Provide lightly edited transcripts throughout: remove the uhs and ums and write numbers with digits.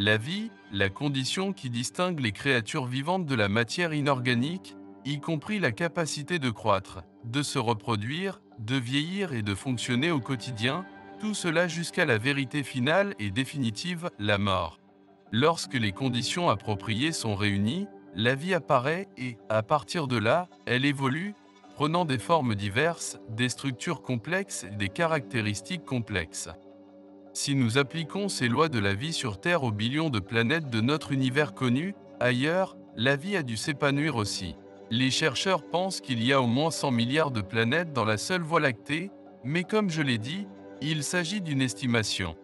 La vie, la condition qui distingue les créatures vivantes de la matière inorganique, y compris la capacité de croître, de se reproduire, de vieillir et de fonctionner au quotidien, tout cela jusqu'à la vérité finale et définitive, la mort. Lorsque les conditions appropriées sont réunies, la vie apparaît et, à partir de là, elle évolue, prenant des formes diverses, des structures complexes et des caractéristiques complexes. Si nous appliquons ces lois de la vie sur Terre aux billions de planètes de notre univers connu, ailleurs, la vie a dû s'épanouir aussi. Les chercheurs pensent qu'il y a au moins 100 milliards de planètes dans la seule Voie lactée, mais comme je l'ai dit, il s'agit d'une estimation.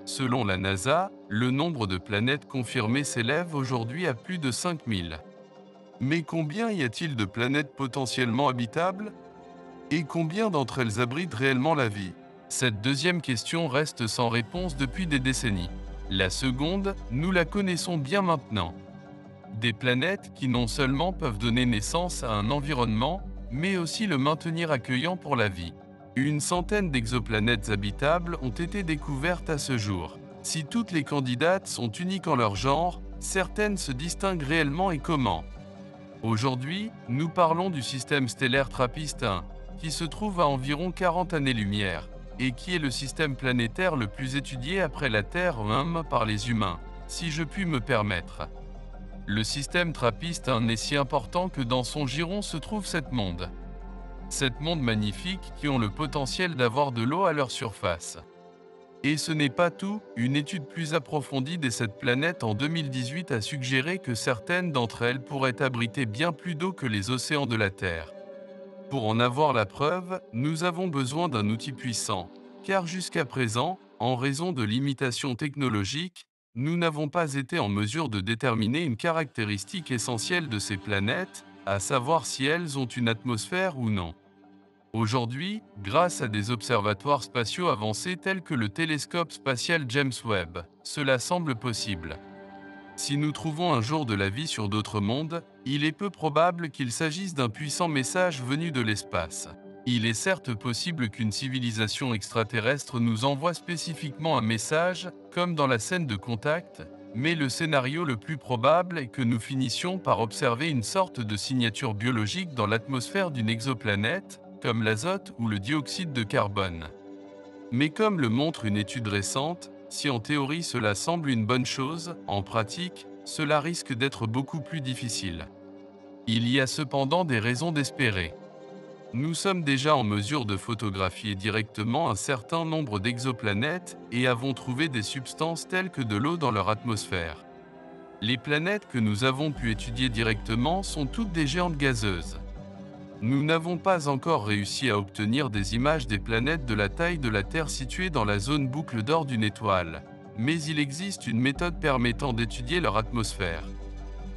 Selon la NASA, le nombre de planètes confirmées s'élève aujourd'hui à plus de 5000. Mais combien y a-t-il de planètes potentiellement habitables? Et combien d'entre elles abritent réellement la vie? Cette deuxième question reste sans réponse depuis des décennies. La seconde, nous la connaissons bien maintenant. Des planètes qui non seulement peuvent donner naissance à un environnement, mais aussi le maintenir accueillant pour la vie. Une centaine d'exoplanètes habitables ont été découvertes à ce jour. Si toutes les candidates sont uniques en leur genre, certaines se distinguent réellement et comment? Aujourd'hui, nous parlons du système stellaire TRAPPIST-1, qui se trouve à environ 40 années-lumière, et qui est le système planétaire le plus étudié après la Terre par les humains, si je puis me permettre. Le système TRAPPIST-1 est si important que dans son giron se trouve 7 mondes. 7 mondes magnifiques qui ont le potentiel d'avoir de l'eau à leur surface. Et ce n'est pas tout, une étude plus approfondie des 7 planètes en 2018 a suggéré que certaines d'entre elles pourraient abriter bien plus d'eau que les océans de la Terre. Pour en avoir la preuve, nous avons besoin d'un outil puissant, car jusqu'à présent, en raison de limitations technologiques, nous n'avons pas été en mesure de déterminer une caractéristique essentielle de ces planètes, à savoir si elles ont une atmosphère ou non. Aujourd'hui, grâce à des observatoires spatiaux avancés tels que le télescope spatial James Webb, cela semble possible. Si nous trouvons un jour de la vie sur d'autres mondes, il est peu probable qu'il s'agisse d'un puissant message venu de l'espace. Il est certes possible qu'une civilisation extraterrestre nous envoie spécifiquement un message, comme dans la scène de Contact, mais le scénario le plus probable est que nous finissions par observer une sorte de signature biologique dans l'atmosphère d'une exoplanète, comme l'azote ou le dioxyde de carbone. Mais comme le montre une étude récente, si en théorie cela semble une bonne chose, en pratique, cela risque d'être beaucoup plus difficile. Il y a cependant des raisons d'espérer. Nous sommes déjà en mesure de photographier directement un certain nombre d'exoplanètes et avons trouvé des substances telles que de l'eau dans leur atmosphère. Les planètes que nous avons pu étudier directement sont toutes des géantes gazeuses. Nous n'avons pas encore réussi à obtenir des images des planètes de la taille de la Terre situées dans la zone boucle d'or d'une étoile, mais il existe une méthode permettant d'étudier leur atmosphère.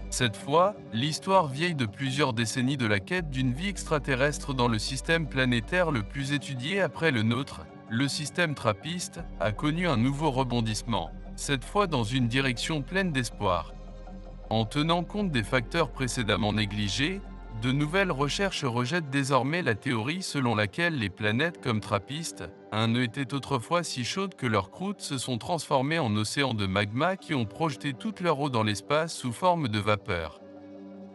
Cette fois, l'histoire vieille de plusieurs décennies de la quête d'une vie extraterrestre dans le système planétaire le plus étudié après le nôtre, le système TRAPPIST, a connu un nouveau rebondissement, cette fois dans une direction pleine d'espoir. En tenant compte des facteurs précédemment négligés, de nouvelles recherches rejettent désormais la théorie selon laquelle les planètes comme TRAPPIST-1 étaient autrefois si chaudes que leurs croûtes se sont transformées en océans de magma qui ont projeté toute leur eau dans l'espace sous forme de vapeur.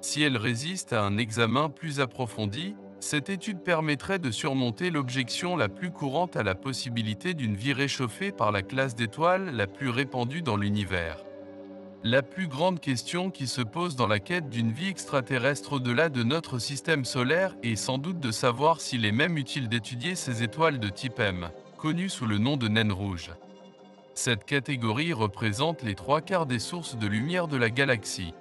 Si elles résistent à un examen plus approfondi, cette étude permettrait de surmonter l'objection la plus courante à la possibilité d'une vie réchauffée par la classe d'étoiles la plus répandue dans l'univers. La plus grande question qui se pose dans la quête d'une vie extraterrestre au-delà de notre système solaire est sans doute de savoir s'il est même utile d'étudier ces étoiles de type M, connues sous le nom de naines rouges. Cette catégorie représente les 3/4 des sources de lumière de la galaxie.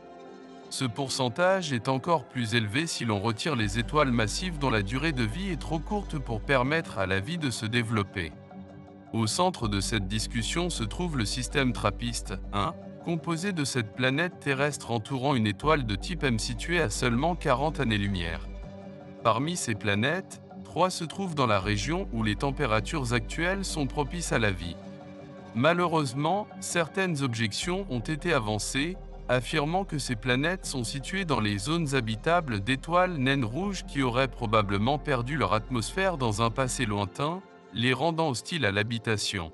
Ce pourcentage est encore plus élevé si l'on retire les étoiles massives dont la durée de vie est trop courte pour permettre à la vie de se développer. Au centre de cette discussion se trouve le système TRAPPIST-1, composé de 7 planètes terrestres entourant une étoile de type M située à seulement 40 années-lumière. Parmi ces planètes, 3 se trouvent dans la région où les températures actuelles sont propices à la vie. Malheureusement, certaines objections ont été avancées, affirmant que ces planètes sont situées dans les zones habitables d'étoiles naines rouges qui auraient probablement perdu leur atmosphère dans un passé lointain, les rendant hostiles à l'habitation.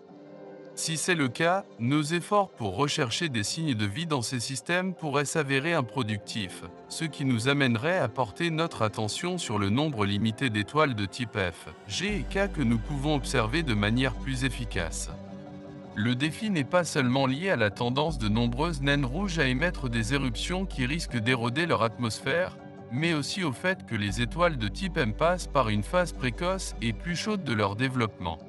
Si c'est le cas, nos efforts pour rechercher des signes de vie dans ces systèmes pourraient s'avérer improductifs, ce qui nous amènerait à porter notre attention sur le nombre limité d'étoiles de type F, G et K que nous pouvons observer de manière plus efficace. Le défi n'est pas seulement lié à la tendance de nombreuses naines rouges à émettre des éruptions qui risquent d'éroder leur atmosphère, mais aussi au fait que les étoiles de type M passent par une phase précoce et plus chaude de leur développement.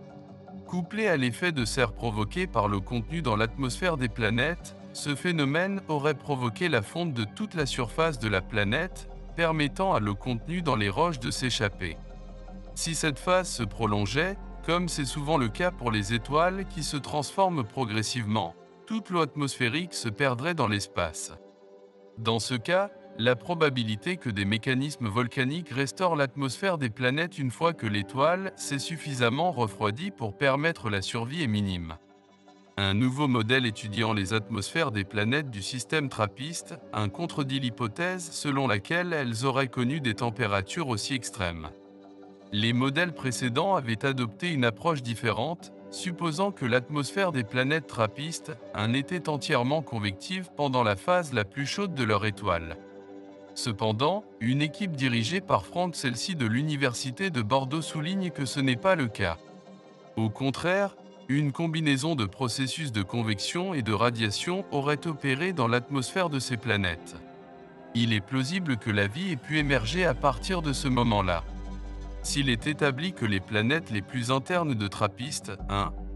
Couplé à l'effet de serre provoqué par le contenu dans l'atmosphère des planètes, ce phénomène aurait provoqué la fonte de toute la surface de la planète, permettant à le contenu dans les roches de s'échapper. Si cette phase se prolongeait, comme c'est souvent le cas pour les étoiles qui se transforment progressivement, toute l'eau atmosphérique se perdrait dans l'espace. Dans ce cas, la probabilité que des mécanismes volcaniques restaurent l'atmosphère des planètes une fois que l'étoile s'est suffisamment refroidie pour permettre la survie est minime. Un nouveau modèle étudiant les atmosphères des planètes du système TRAPPIST contredit l'hypothèse selon laquelle elles auraient connu des températures aussi extrêmes. Les modèles précédents avaient adopté une approche différente, supposant que l'atmosphère des planètes trappistes était entièrement convective pendant la phase la plus chaude de leur étoile. Cependant, une équipe dirigée par Frank Celsey de l'Université de Bordeaux souligne que ce n'est pas le cas. Au contraire, une combinaison de processus de convection et de radiation aurait opéré dans l'atmosphère de ces planètes. Il est plausible que la vie ait pu émerger à partir de ce moment-là. S'il est établi que les planètes les plus internes de TRAPPIST,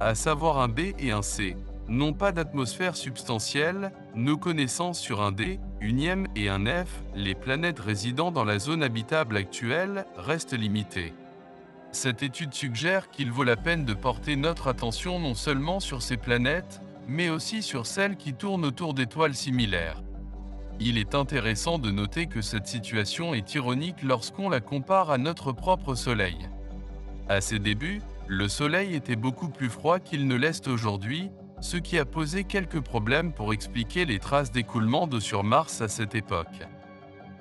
à savoir un B et un C, n'ont pas d'atmosphère substantielle, nos connaissances sur un D, unième et un F, les planètes résidant dans la zone habitable actuelle, restent limitées. Cette étude suggère qu'il vaut la peine de porter notre attention non seulement sur ces planètes, mais aussi sur celles qui tournent autour d'étoiles similaires. Il est intéressant de noter que cette situation est ironique lorsqu'on la compare à notre propre Soleil. À ses débuts, le Soleil était beaucoup plus froid qu'il ne l'est aujourd'hui, ce qui a posé quelques problèmes pour expliquer les traces d'écoulement d'eau sur Mars à cette époque.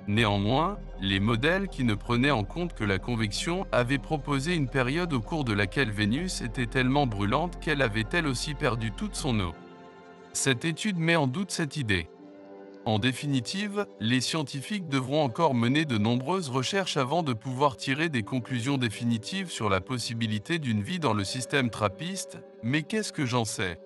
Néanmoins, les modèles qui ne prenaient en compte que la convection avaient proposé une période au cours de laquelle Vénus était tellement brûlante qu'elle avait elle aussi perdu toute son eau. Cette étude met en doute cette idée. En définitive, les scientifiques devront encore mener de nombreuses recherches avant de pouvoir tirer des conclusions définitives sur la possibilité d'une vie dans le système TRAPPIST, mais qu'est-ce que j'en sais ?